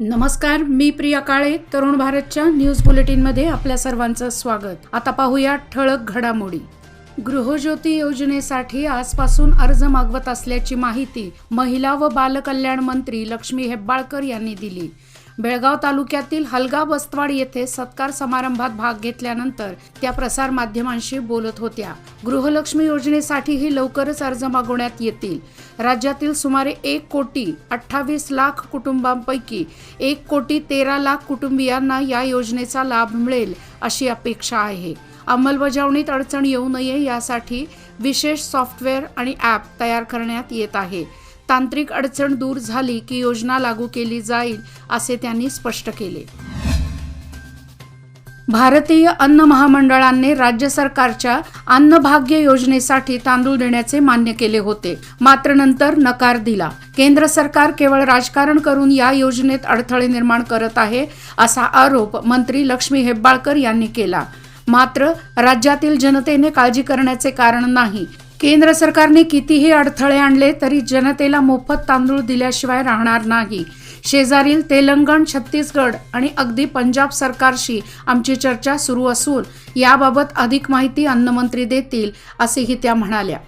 नमस्कार, मी प्रिया काळे. तरुण भारतच्या न्यूज बुलेटिनमध्ये आपल्या सर्वांचं स्वागत. आता पाहूया ठळक घडामोडी. गृहज्योती योजनेसाठी आजपासून अर्ज मागवत असल्याची माहिती महिला व बालकल्याण मंत्री लक्ष्मी हेब्बाळकर यांनी दिली. बेळगाव तालुक्यातील हलगा बस्तवाड येथे सत्कार समारंभात भाग घेतल्यानंतर त्या प्रसार माध्यमांशी बोलत होत्या. गृहलक्ष्मी योजनेसाठीही लवकरच अर्ज मागवण्यात येतील. राज्यातील सुमारे 1,28,00,000 कुटुंबांपैकी 1,13,00,000 कुटुंबियांना या योजनेचा लाभ मिळेल अशी अपेक्षा आहे. अंमलबजावणीत अडचण येऊ नये यासाठी विशेष सॉफ्टवेअर आणि ॲप तयार करण्यात येत आहे. तांत्रिक अडचण दूर झाली की योजना लागू केली जाईल असे त्यांनी स्पष्ट केले. भारतीय अन्न महामंडळाने राज्य सरकारच्या अन्नभाग्य योजनेसाठी तांदूळ देण्याचे मान्य केले होते, मात्र नंतर नकार दिला. केंद्र सरकार केवळ राजकारण करून या योजनेत अडथळे निर्माण करत आहे असा आरोप मंत्री लक्ष्मी हेब्बाळकर यांनी केला. मात्र राज्यातील जनतेने काळजी करण्याचे कारण नाही. केंद्र सरकारने कितीही अडथळे आणले तरी जनतेला मोफत तांदूळ दिल्याशिवाय राहणार नाही. शेजारील तेलंगण, छत्तीसगड आणि अगदी पंजाब सरकारशी आमची चर्चा सुरू असून याबाबत अधिक माहिती अन्नमंत्री देतील असेही त्या म्हणाल्या.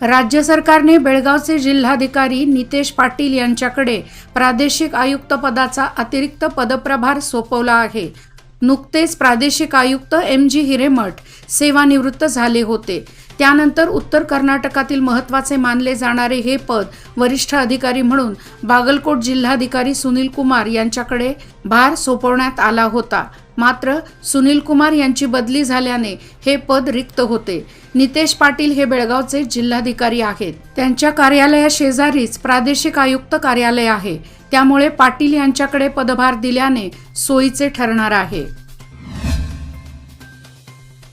राज्य सरकारने बेळगावचे जिल्हाधिकारी नितेश पाटील यांच्याकडे प्रादेशिक आयुक्त पदाचा अतिरिक्त पदप्रभार सोपवला आहे. नुकतेच प्रादेशिक आयुक्त MG हिरेमठ सेवानिवृत्त झाले होते. त्यानंतर उत्तर कर्नाटकातील महत्त्वाचे मानले जाणारे हे पद वरिष्ठ अधिकारी म्हणून बागलकोट जिल्हाधिकारी सुनील कुमार यांच्याकडे भार सोपवण्यात आला होता. मात्र सुनील कुमार यांची बदली झाल्याने हे पद रिक्त होते. नितेश पाटील हे बेळगावचे जिल्हाधिकारी आहेत. त्यांच्या कार्यालयाशेजारीच प्रादेशिक आयुक्त कार्यालय आहे. त्यामुळे पाटील यांच्याकडे पदभार दिल्याने सोयीचे ठरणार आहे.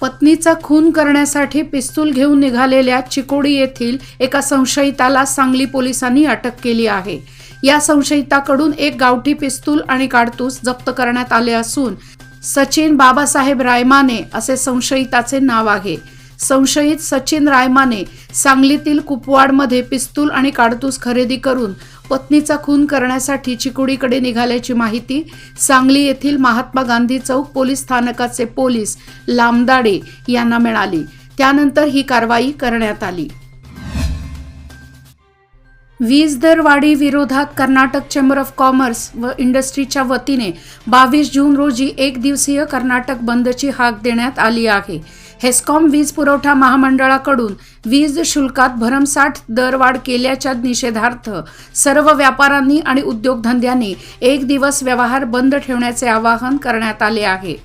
पत्नीचा खून करण्यासाठी पिस्तूल घेऊन निघालेल्या चिकोडी येथील एका संशयिताला सांगली पोलिसांनी अटक केली आहे. या संशयिताकडून एक गावठी पिस्तूल आणि काडतूस जप्त करण्यात आले असून सचिन बाबासाहेब रायमाने असे संशयिताचे नाव आहे. संशयित सचिन रायमाने सांगलीतील कुपवाडमध्ये पिस्तूल आणि काडतूस खरेदी करून पत्नीचा खून करण्यासाठी चिकोडीकडे निघाल्याची माहिती सांगली येथील महात्मा गांधी चौक पोलीस स्थानकाचे पोलीस लामदाडे यांना मिळाली. त्यानंतर ही कारवाई करण्यात आली. वीज दरवाढी विरोधात कर्नाटक चेंबर ऑफ कॉमर्स व इंडस्ट्रीच्या वतीने 22 जून रोजी एक दिवसीय कर्नाटक बंदची हाक देण्यात आली आहे. हेस्कॉम वीज पुरवठा महामंडळाकडून वीज शुल्कात भरमसाठ दरवाढ केल्याच्या निषेधार्थ सर्व व्यापाऱ्यांनी आणि उद्योगधंद्यांनी एक दिवस व्यवहार बंद ठेवण्याचे आवाहन करण्यात आले आहे.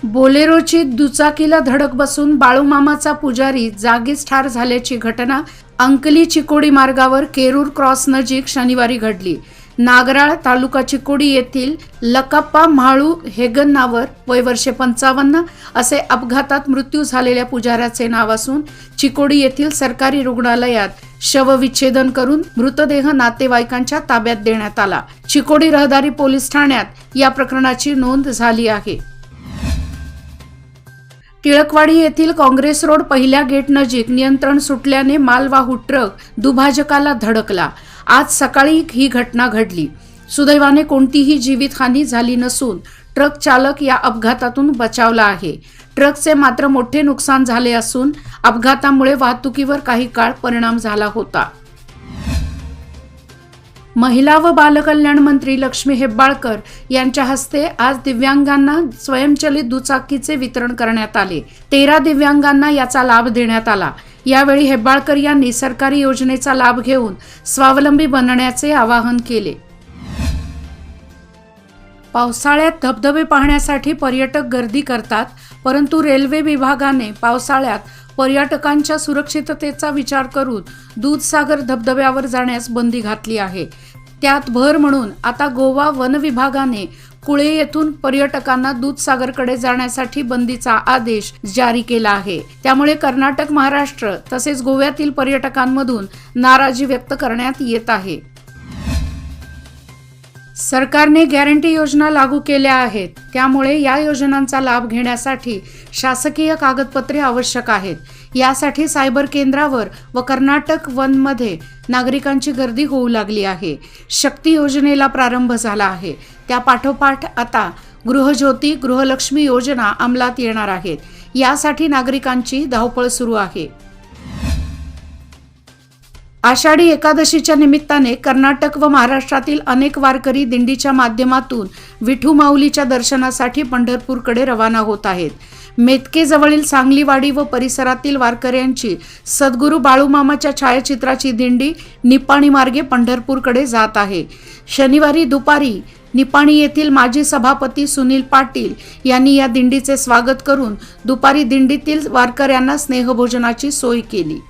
बोलेरोची दुचाकीला धडक बसून बाळूमामाचा पुजारी जागीच ठार झाल्याची घटना अंकली चिकोडी मार्गावर केरूर क्रॉस नजीक शनिवारी घडली. नागराळ तालुका चिकोडी येथील लकाप्पा म्हाळू हेगन्नावर वय वर्षे 55 असे अपघातात मृत्यू झालेल्या पुजाऱ्याचे नाव असून चिकोडी येथील सरकारी रुग्णालयात शवविच्छेदन करून मृतदेह नातेवाईकांच्या ताब्यात देण्यात आला. चिकोडी रहदारी पोलीस ठाण्यात या प्रकरणाची नोंद झाली आहे. टिळकवाडी येथील काँग्रेस रोड पहिल्या गेट नजीक नियंत्रण सुटल्याने मालवाहू ट्रक दुभाजकाला धडकला. आज सकाळी ही घटना घडली. सुदैवाने कोणतीही जीवितहानी झाली नसून ट्रक चालक या अपघातातून बचावला आहे. ट्रकचे मात्र मोठे नुकसान झाले असून अपघातामुळे वाहतुकीवर काही काळ परिणाम झाला होता. महिला व बालकल्याण मंत्री लक्ष्मी हेब्बाळकर यांच्या हस्ते आज दिव्यांगांना स्वयंचलित दुचाकीचे वितरण करण्यात आले. 13 दिव्यांगांना याचा लाभ देण्यात आला. यावेळी हेब्बाळकर यांनी सरकारी योजनेचा लाभ घेऊन स्वावलंबी बनण्याचे आवाहन केले. पावसाळ्यात धबधबे पाहण्यासाठी पर्यटक गर्दी करतात, परंतु रेल्वे विभागाने पावसाळ्यात पर्यटकांच्या सुरक्षिततेचा विचार करून दूधसागर धबधब्यावर जाण्यास बंदी घातली आहे. त्यात भर म्हणून आता गोवा वन विभागाने कुळे येथून पर्यटकांना दूधसागरकडे जाण्यासाठी बंदीचा आदेश जारी केला आहे. त्यामुळे कर्नाटक, महाराष्ट्र तसेच गोव्यातील पर्यटकांमधून नाराजी व्यक्त करण्यात येत आहे. सरकारने गॅरंटी योजना लागू केल्या आहेत, त्यामुळे या योजनांचा लाभ घेण्यासाठी शासकीय कागदपत्रे आवश्यक आहेत. यासाठी सायबर केंद्रावर व कर्नाटक वनमध्ये नागरिकांची गर्दी होऊ लागली आहे. शक्ती योजनेला प्रारंभ झाला आहे. त्या पाठोपाठ आता गृहज्योती, गृहलक्ष्मी योजना अंमलात येणार आहेत. यासाठी नागरिकांची धावपळ सुरू आहे. आषाढी एकादशीच्या निमित्ताने कर्नाटक व महाराष्ट्रातील अनेक वारकरी दिंडीच्या माध्यमातून विठू माऊलीच्या दर्शनासाठी पंढरपूरकडे रवाना होत आहेत. मेतकेजवळील सांगलीवाडी व परिसरातील वारकऱ्यांची सद्गुरू बाळूमामाच्या छायाचित्राची दिंडी निपाणी मार्गे पंढरपूरकडे जात आहे. शनिवारी दुपारी निपाणी येथील माजी सभापती सुनील पाटील यांनी या दिंडीचे स्वागत करून दुपारी दिंडीतील वारकऱ्यांना स्नेहभोजनाची सोय केली.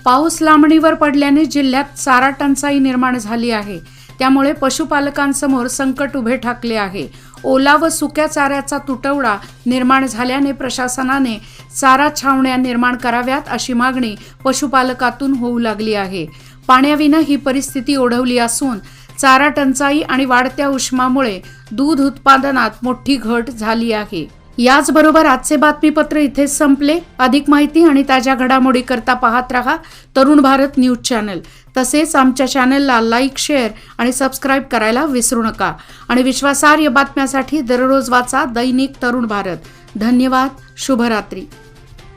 पाऊस लांबणीवर पडल्याने जिल्ह्यात चारा टंचाई निर्माण झाली आहे. त्यामुळे पशुपालकांसमोर संकट उभे ठाकले आहे. ओला व सुक्या चाऱ्याचा तुटवडा निर्माण झाल्याने प्रशासनाने चारा छावण्या निर्माण कराव्यात अशी मागणी पशुपालकातून होऊ लागली आहे. पाण्याविना ही परिस्थिती ओढवली असून चारा टंचाई आणि वाढत्या उष्मामुळे दूध उत्पादनात मोठी घट झाली आहे. याचबरोबर आजचे बातमीपत्र इथेच संपले. अधिक माहिती आणि ताज्या घडामोडी करता पाहत रहा तरुण भारत न्यूज चॅनल. तसेच आमच्या चॅनलला लाईक, शेअर आणि सबस्क्राईब करायला विसरू नका. आणि विश्वासार्ह बातम्यासाठी दररोज वाचा दैनिक तरुण भारत. धन्यवाद. शुभरात्री.